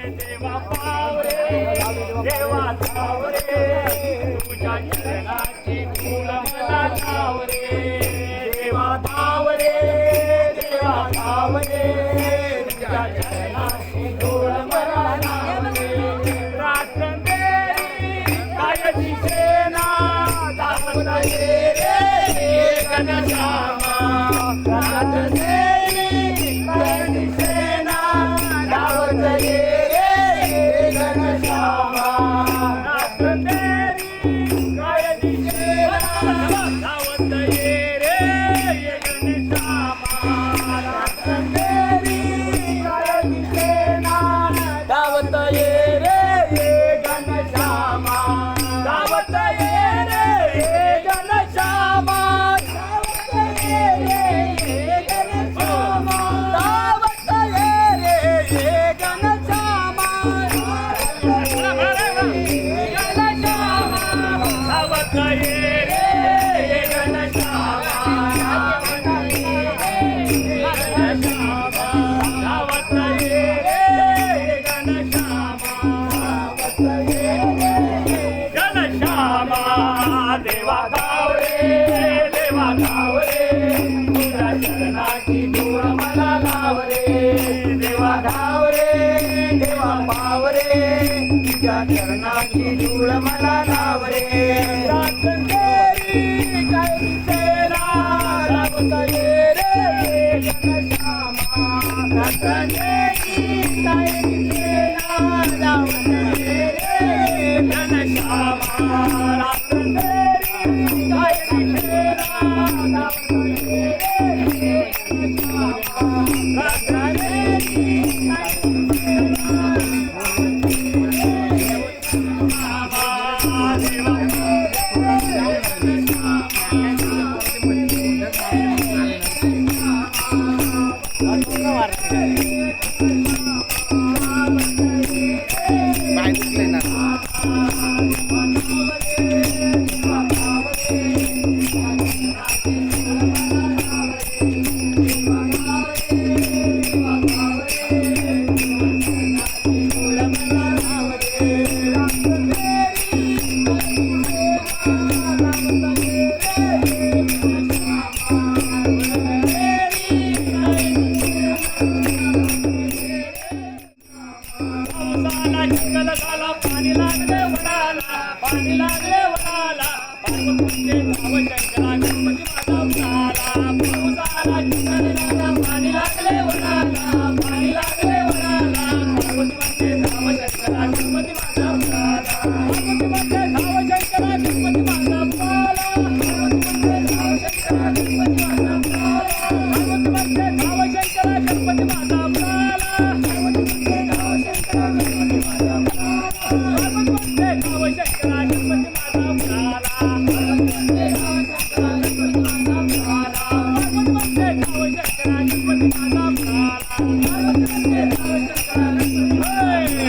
देवा पावरे देवा धावरे तुझ्या चरणाची धूळ मला लावरे देवा धावरे देवा धावरे तुझ्या चरणाची धूळ मला लावरे रात्रंधेरी कायची सेना धावत ये रे घनश्यामा रात्रंधेरी कायची सेना धावत ये रे घनश्यामा रात्रंधेरी कायची सेना धावत ये रे घनश्यामा रात्रंधेरी कायची सेना धावत ये रे घनश्यामा धावत ये रे घनश्यामा धावत ये रे घनश्यामा धावत ये रे घनश्यामा धावत ये रे घनश्यामा धावत ये रे घनश्यामा देवा धावरे देवा धावरे तुझ्या चरणाची धूळ मला लावरे देवा धावरे देवा पावरे तुझ्या चरणाची धूळ मला लावरे रात्रंधेरी कायची सेना धावत ये रे घनश्यामा रात्रंधेरी कायची सेना धावत ये रे घनश्यामा रात्रंधेरी कायची सेना धावत ये रे घनश्यामा रात्रंधेरी कायची सेना धावत ये रे घनश्यामा देवा चिखल झाला पाणी लागले वडाला पाणी लागले वडाला पार्वतीचे नाव शंकरा गणपती माझा उडाला चिखल झाला पाणी लागले वडाला पाणी लागले वडाला पार्वतीचे नाव शंकरा गणपती माझा उडाला पार्वतीचे नाव शंकरा गणपती माझा उडाला पार्वतीचे नाव शंकरा गणपती माझा उडाला पार्वतीचे नाव शंकरा गणपती माझा उडाला पार्वतीचे नाव शंकरा गणपती माझा पार्वतीचे नाव शंकरा गणपती माझा उडाला पार्वतीचे नाव शंकरा गणपती माझा उडाला पार्वतीचे नाव शंकरा गणपती माझा उडाला पार्वतीचे नाव शंकरा गणपती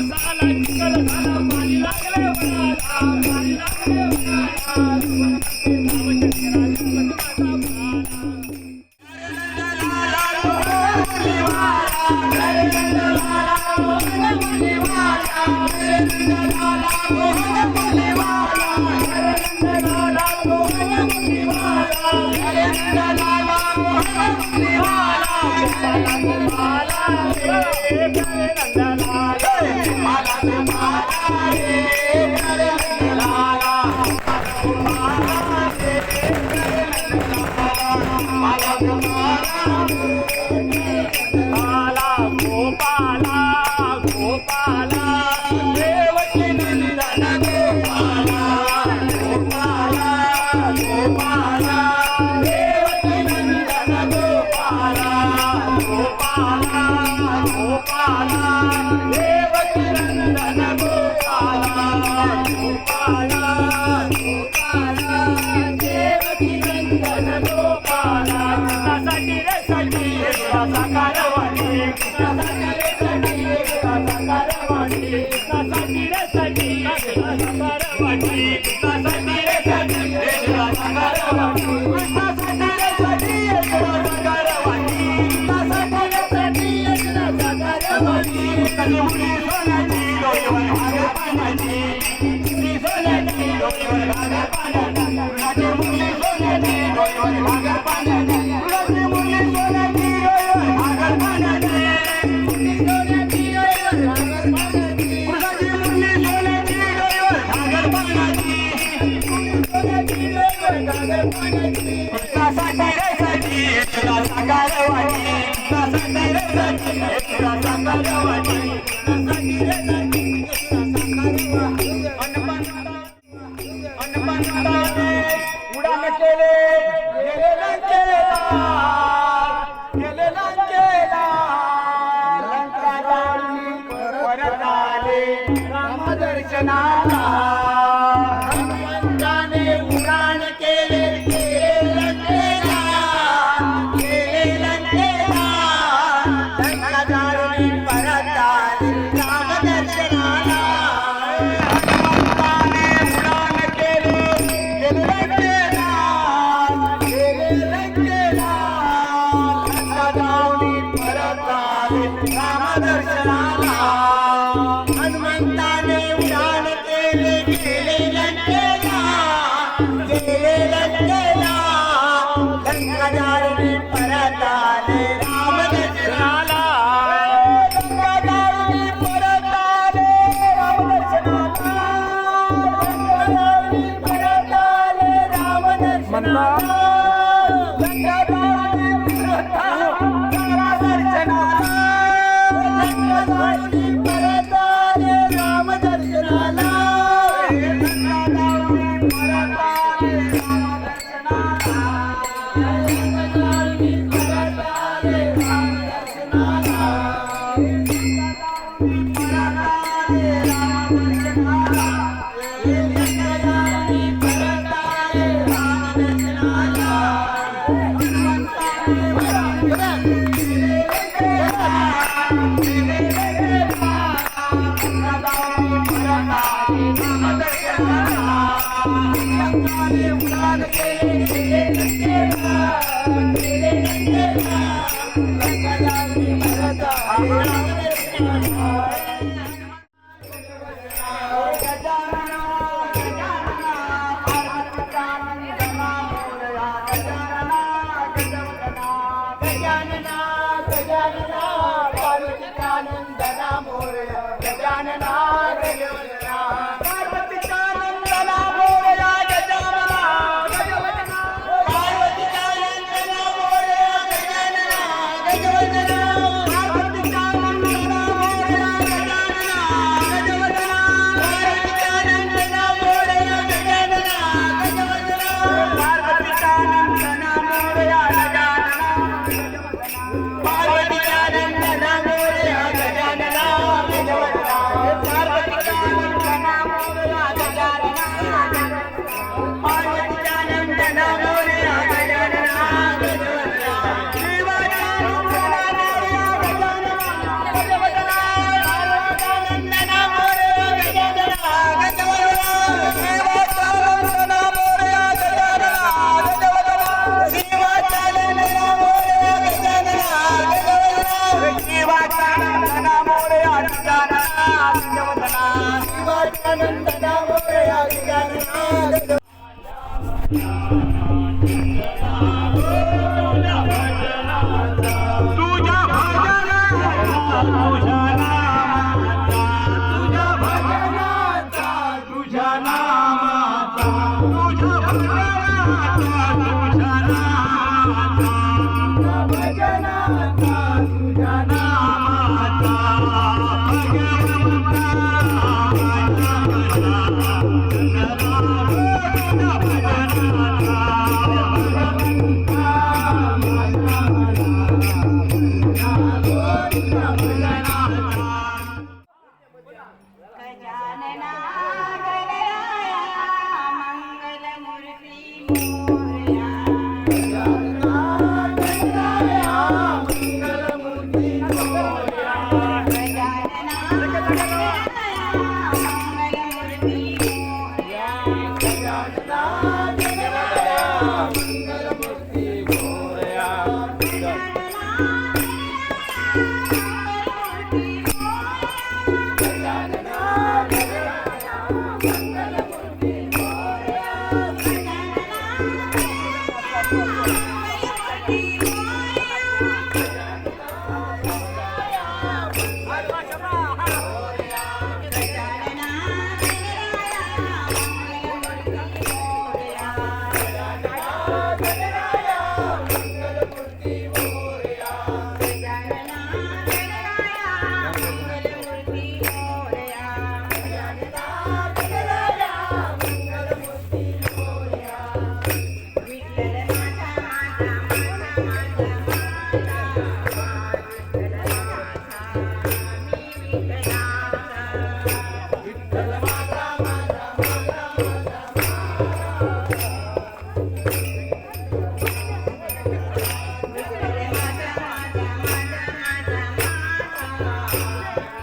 पावसाला चिखल झाला पाणी लागले वडाला पाणी लागले वडाला पार्वतीचे नाव शंकरा गणपती माझा गोपाला गोपाला देवकी नंदन गोपाला गोपाला गोपाला देवकी नंदन गोपाला गोपाला गोपाला देवकी नंदन गोपाला गोपाला गोपाला देवकी नंदन गोपाला साठी रे साठी साकारवाणी साठी रे साठी साकारवाणी साठी रे साठी साकारवाणी साठी रे साठी साकारवाणी साठी रे साठी साकारवाणी साठी रे साठी साकारवाणी कधी मुली सोन्याची डोईवर भागर पाण्याची मुली सोन्याची डोईवर भागर पाण्याची फुलाची मुली सोन्याची डोईवर भागर पाण्याची फुलाची मुली सोन्याची डोईवर भागर पाण्याची मुली सोन्याची डोईवर भागर पाण्याची फुलाची मुली सोन्याची डोईवर भागर पाण्याची सोन्याची डोईवर भागर पाण्याची तुझ्यासाठी रेसाठी तुला साकारवाणी तुझ्यासाठी रेसाठी तुला साकारवाणी तुझ्यासाठी रेसाठी तुला साकारवाणी उडान केले गेले लंकेला गेले लंकेला लंका जाळून परत आले रामदर्शनाला हनुमंताने उडान केले गेले लंकेला गेले लंकेला लंका जाळून परत आले रामदर्शनाला हनुमंताने उडान केले गेले लंकेला गेले लंकेला लंका जाळून परत आले रामदर्शनाला हनुमंताने उडान केले गेले लंकेला गेले लंकेला लंका जाळून परत आले रामदर्शनाला लंका जाळून परत आले रामदर्शनाला लंका जाळून परत आले रामदर्शनाला लंका जाळून परत आले रामदर्शनाला लंका जाळून परत आले रामदर्शनाला लंका जाळून परत आले रामदर्शनाला लंका जाळून परत आले रामदर्शनाला गजानना राम